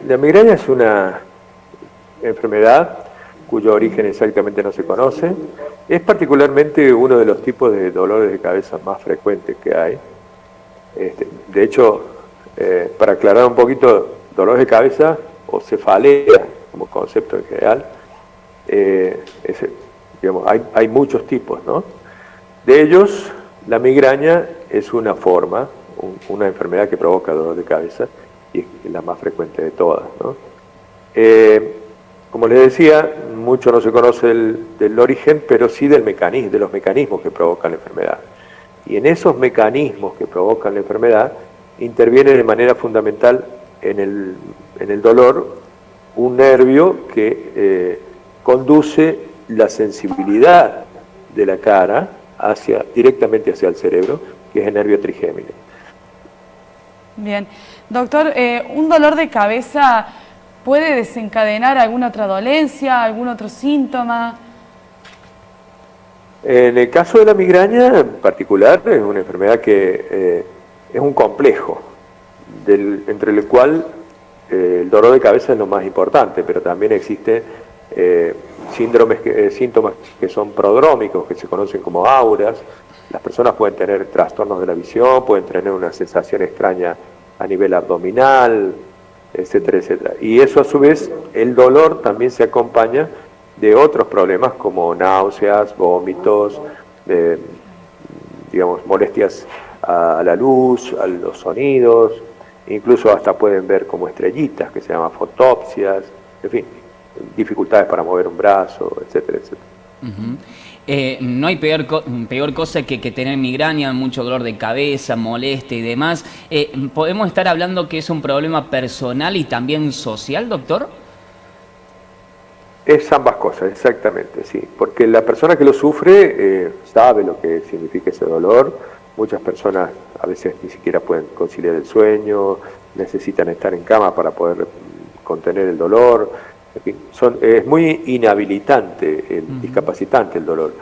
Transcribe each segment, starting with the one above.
La migraña es una enfermedad cuyo origen exactamente no se conoce. Es particularmente uno de los tipos de dolores de cabeza más frecuentes que hay. De hecho, para aclarar un poquito, dolores de cabeza o cefalea como concepto en general, digamos, hay muchos tipos, ¿no? De ellos, la migraña es una forma, una enfermedad que provoca dolor de cabeza y es la más frecuente de todas, ¿no? Como les decía, mucho no se conoce del origen, pero sí de los mecanismos que provocan la enfermedad. Y en esos mecanismos que provocan la enfermedad, interviene de manera fundamental en el dolor un nervio que conduce la sensibilidad de la cara directamente hacia el cerebro, que es el nervio trigémino. Bien. Doctor, ¿un dolor de cabeza puede desencadenar alguna otra dolencia, algún otro síntoma? En el caso de la migraña en particular, es una enfermedad que es un complejo, entre el cual el dolor de cabeza es lo más importante, pero también existen síntomas que son prodrómicos, que se conocen como auras. Las personas pueden tener trastornos de la visión, pueden tener una sensación extraña a nivel abdominal, etcétera, etcétera. Y eso a su vez, el dolor también se acompaña de otros problemas como náuseas, vómitos, digamos, molestias a la luz, a los sonidos, incluso hasta pueden ver como estrellitas, que se llaman fotopsias, en fin, dificultades para mover un brazo, etcétera, etcétera. No hay peor cosa que tener migraña, mucho dolor de cabeza, molestia y demás. ¿Podemos estar hablando que es un problema personal y también social, doctor? Es ambas cosas, exactamente, sí. Porque la persona que lo sufre sabe lo que significa ese dolor. Muchas personas a veces ni siquiera pueden conciliar el sueño, necesitan estar en cama para poder contener el dolor. En fin, es muy inhabilitante, discapacitante el dolor.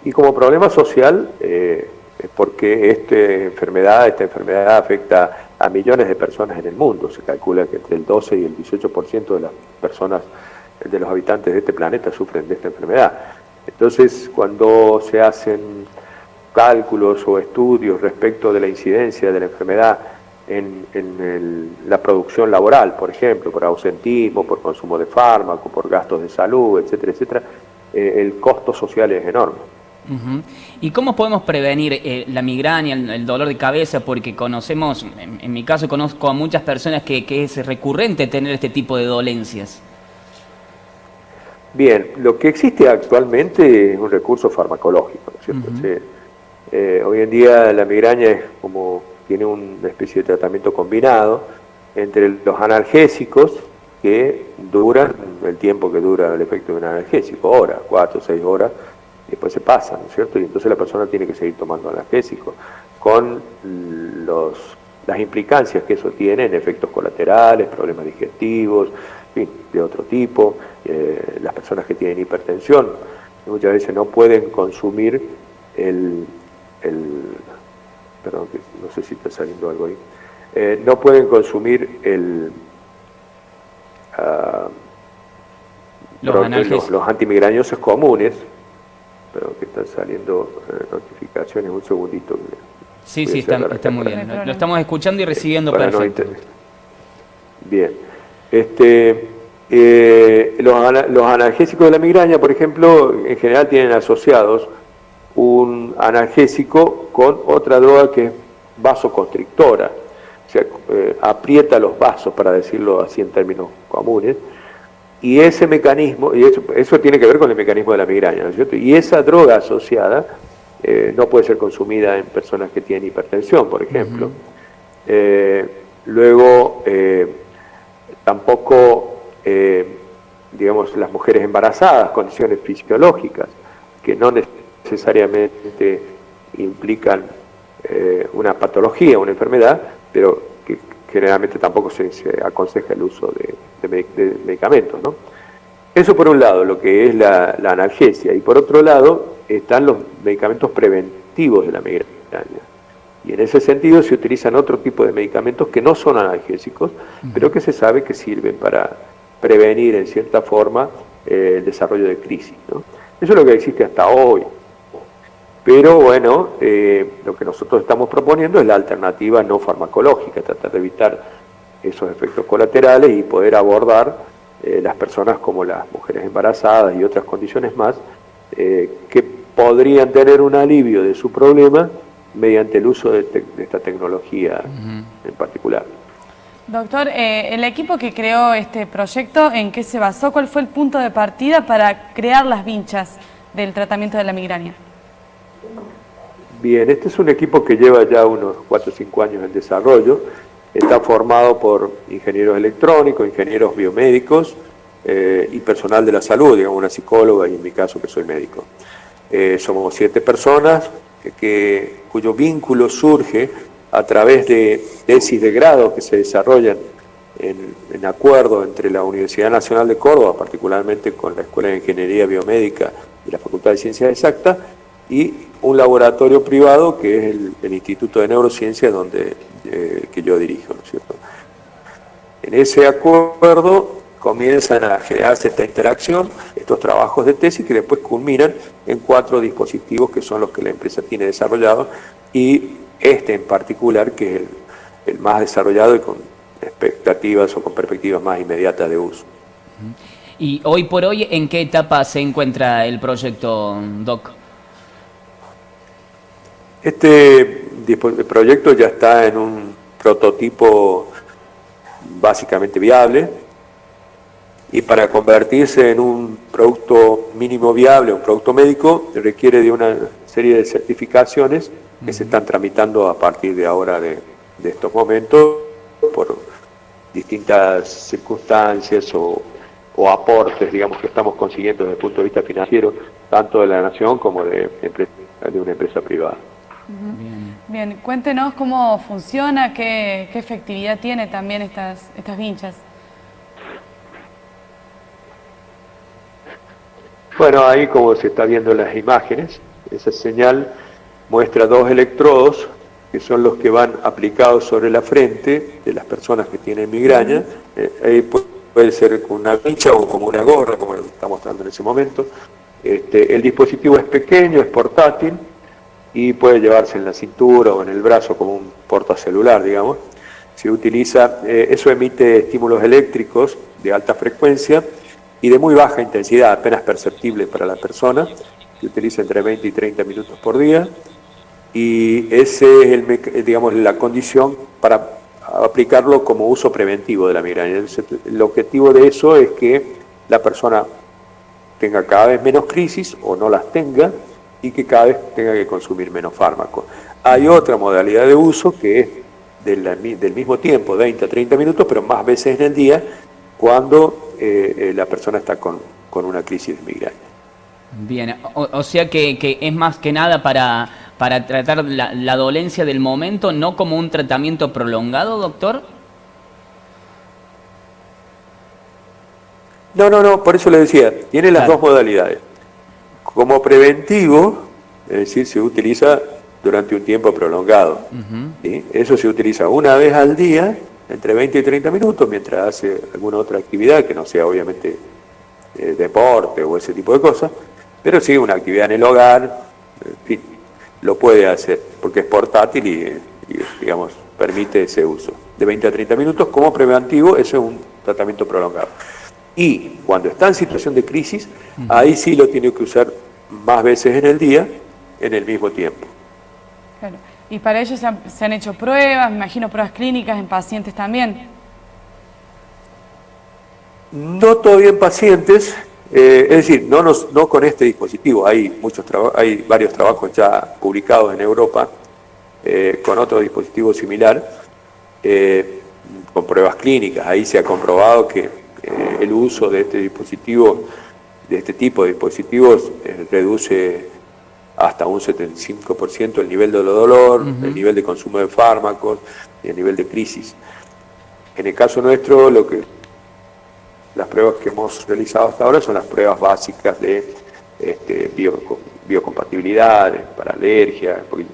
Y como problema social, porque esta enfermedad afecta a millones de personas en el mundo. Se calcula que entre el 12 y el 18% de las personas, de los habitantes de este planeta, sufren de esta enfermedad. Entonces, cuando se hacen cálculos o estudios respecto de la incidencia de la enfermedad en la producción laboral, por ejemplo, por ausentismo, por consumo de fármacos, por gastos de salud, etcétera, etcétera, el costo social es enorme. ¿Y cómo podemos prevenir la migraña, el dolor de cabeza? Porque conocemos, en mi caso conozco a muchas personas que es recurrente tener este tipo de dolencias. Bien, lo que existe actualmente es un recurso farmacológico, ¿no es cierto? Sí. Hoy en día la migraña tiene una especie de tratamiento combinado entre los analgésicos, que duran el tiempo que dura el efecto de un analgésico, horas, 4 o 6 horas, y después se pasan, ¿no es cierto? Y entonces la persona tiene que seguir tomando analgésicos, con las implicancias que eso tiene en efectos colaterales, problemas digestivos, en fin, de otro tipo. Las personas que tienen hipertensión muchas veces no pueden consumir perdón, no sé si está saliendo algo ahí, no pueden consumir los antimigrañosos comunes, pero que están saliendo notificaciones, un segundito. Sí, está muy bien. Lo estamos escuchando y recibiendo perfecto. Bien. Los analgésicos de la migraña, por ejemplo, en general tienen asociados un analgésico con otra droga que es vasoconstrictora, o sea, aprieta los vasos, para decirlo así en términos comunes, y ese mecanismo, y eso tiene que ver con el mecanismo de la migraña, ¿no es cierto? Y esa droga asociada no puede ser consumida en personas que tienen hipertensión, por ejemplo. Luego, tampoco, digamos, las mujeres embarazadas, condiciones fisiológicas, que no necesariamente implican una patología, una enfermedad, pero que generalmente tampoco se aconseja el uso de medicamentos, ¿no? Eso por un lado, lo que es la analgesia, y por otro lado están los medicamentos preventivos de la migraña. Y en ese sentido se utilizan otro tipo de medicamentos que no son analgésicos, pero que se sabe que sirven para prevenir en cierta forma el desarrollo de crisis, ¿no? Eso es lo que existe hasta hoy. Pero bueno, lo que nosotros estamos proponiendo es la alternativa no farmacológica, tratar de evitar esos efectos colaterales y poder abordar las personas como las mujeres embarazadas y otras condiciones más que podrían tener un alivio de su problema mediante el uso de esta tecnología en particular. Doctor, el equipo que creó este proyecto, ¿en qué se basó? ¿Cuál fue el punto de partida para crear las vinchas del tratamiento de la migraña? Bien, este es un equipo que lleva ya unos 4 o 5 años en desarrollo. Está formado por ingenieros electrónicos, ingenieros biomédicos y personal de la salud, digamos una psicóloga y en mi caso que soy médico. Somos 7 personas cuyo vínculo surge a través de tesis de grado que se desarrollan en acuerdo entre la Universidad Nacional de Córdoba, particularmente con la Escuela de Ingeniería Biomédica y la Facultad de Ciencias Exactas, y un laboratorio privado que es el Instituto de Neurociencia que yo dirijo, ¿no es cierto? En ese acuerdo comienzan a generarse esta interacción, estos trabajos de tesis que después culminan en 4 dispositivos que son los que la empresa tiene desarrollado y este en particular que es el más desarrollado y con expectativas o con perspectivas más inmediatas de uso. Y hoy por hoy, ¿en qué etapa se encuentra el proyecto, Doc? Este proyecto ya está en un prototipo básicamente viable y para convertirse en un producto mínimo viable, un producto médico, requiere de una serie de certificaciones que se están tramitando a partir de ahora de estos momentos por distintas circunstancias o aportes, digamos, que estamos consiguiendo desde el punto de vista financiero, tanto de la nación como de una empresa privada. Bien, cuéntenos cómo funciona, qué efectividad tiene también estas vinchas. Bueno, ahí como se está viendo en las imágenes, esa señal muestra 2 electrodos que son los que van aplicados sobre la frente de las personas que tienen migraña. Ahí puede ser con una vincha o como una gorra, como lo que está mostrando en ese momento. El dispositivo es pequeño, es portátil y puede llevarse en la cintura o en el brazo como un portacelular, digamos. Se utiliza, eso emite estímulos eléctricos de alta frecuencia y de muy baja intensidad, apenas perceptible para la persona. Se utiliza entre 20 y 30 minutos por día y ese es digamos, la condición para aplicarlo como uso preventivo de la migraña. El objetivo de eso es que la persona tenga cada vez menos crisis o no las tenga y que cada vez tenga que consumir menos fármacos. Hay otra modalidad de uso que es del mismo tiempo, 20 a 30 minutos, pero más veces en el día, cuando la persona está con una crisis de migraña. Bien, o sea que es más que nada para tratar la dolencia del momento, no como un tratamiento prolongado, doctor. No, por eso le decía, tiene las dos modalidades. Como preventivo, es decir, se utiliza durante un tiempo prolongado. ¿Sí? Eso se utiliza una vez al día, entre 20 y 30 minutos, mientras hace alguna otra actividad, que no sea obviamente deporte o ese tipo de cosas, pero sí una actividad en el hogar, en fin, lo puede hacer, porque es portátil y digamos, permite ese uso. De 20 a 30 minutos, como preventivo, eso es un tratamiento prolongado. Y cuando está en situación de crisis, ahí sí lo tiene que usar más veces en el día, en el mismo tiempo. Claro. Y para ello se han hecho pruebas, me imagino pruebas clínicas en pacientes también. No todavía en pacientes, es decir, no con este dispositivo. Hay varios trabajos ya publicados en Europa con otro dispositivo similar, con pruebas clínicas. Ahí se ha comprobado que el uso de este dispositivo, de este tipo de dispositivos, reduce hasta un 75% el nivel de dolor, el nivel de consumo de fármacos y el nivel de crisis. En el caso nuestro, las pruebas que hemos realizado hasta ahora son las pruebas básicas de biocompatibilidad, para alergia, porque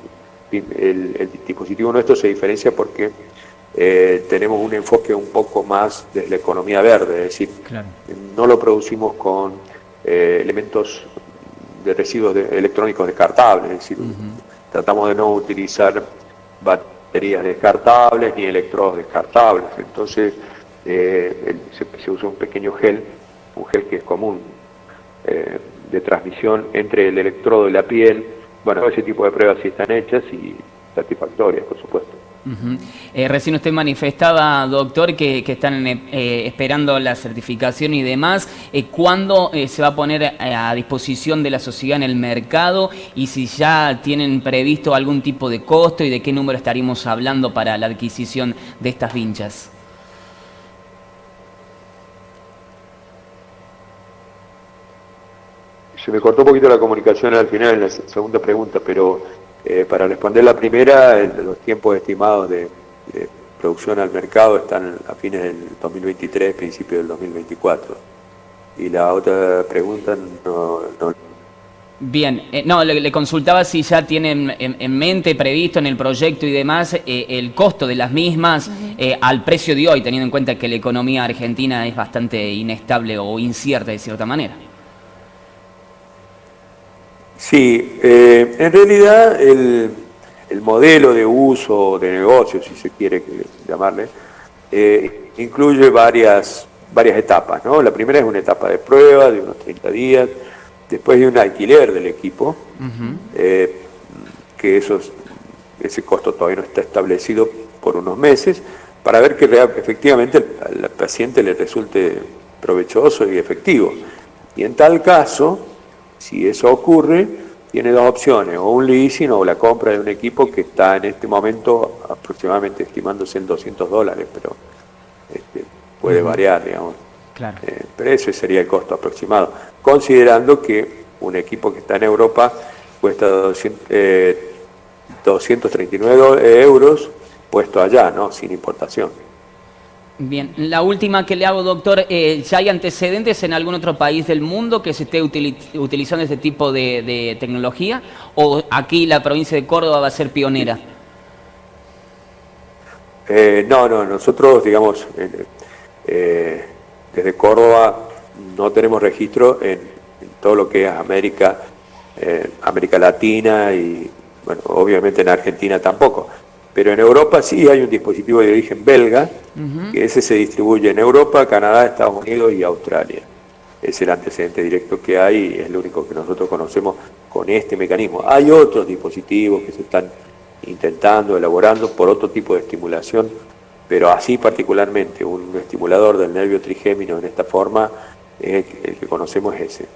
el dispositivo nuestro se diferencia porque tenemos un enfoque un poco más de la economía verde, es decir, Claro. no lo producimos con elementos de residuos electrónicos descartables, es decir, tratamos de no utilizar baterías descartables ni electrodos descartables, entonces se usa un pequeño gel, que es común de transmisión entre el electrodo y la piel. Bueno, ese tipo de pruebas sí están hechas y satisfactorias, por supuesto. Recién usted manifestaba, doctor, que están esperando la certificación y demás. ¿Cuándo se va a poner a disposición de la sociedad en el mercado? Y si ya tienen previsto algún tipo de costo y de qué número estaríamos hablando para la adquisición de estas vinchas. Se me cortó un poquito la comunicación al final en la segunda pregunta, pero para responder la primera, los tiempos estimados de producción al mercado están a fines del 2023, principios del 2024. Y la otra pregunta no. Bien, no, le consultaba si ya tienen en mente, previsto en el proyecto y demás, el costo de las mismas al precio de hoy, teniendo en cuenta que la economía argentina es bastante inestable o incierta de cierta manera. Sí, en realidad el modelo de uso, de negocio, si se quiere llamarle, incluye varias etapas, ¿no? La primera es una etapa de prueba de unos 30 días, después de un alquiler del equipo, que ese costo todavía no está establecido por unos meses, para ver que efectivamente al paciente le resulte provechoso y efectivo. Y en tal caso, si eso ocurre, tiene dos opciones, o un leasing o la compra de un equipo que está en este momento aproximadamente estimándose en $200, pero puede variar, digamos. Claro. Pero ese sería el costo aproximado, considerando que un equipo que está en Europa cuesta 239 euros puesto allá, ¿no? Sin importación. Bien, la última que le hago, doctor, ¿ya hay antecedentes en algún otro país del mundo que se esté utilizando este tipo de tecnología? ¿O aquí la provincia de Córdoba va a ser pionera? No, nosotros, digamos, desde Córdoba no tenemos registro en todo lo que es América Latina y, bueno, obviamente en Argentina tampoco. Pero en Europa sí hay un dispositivo de origen belga, que ese se distribuye en Europa, Canadá, Estados Unidos y Australia. Es el antecedente directo que hay y es lo único que nosotros conocemos con este mecanismo. Hay otros dispositivos que se están intentando, elaborando por otro tipo de estimulación, pero así particularmente un estimulador del nervio trigémino en esta forma, el que conocemos es ese.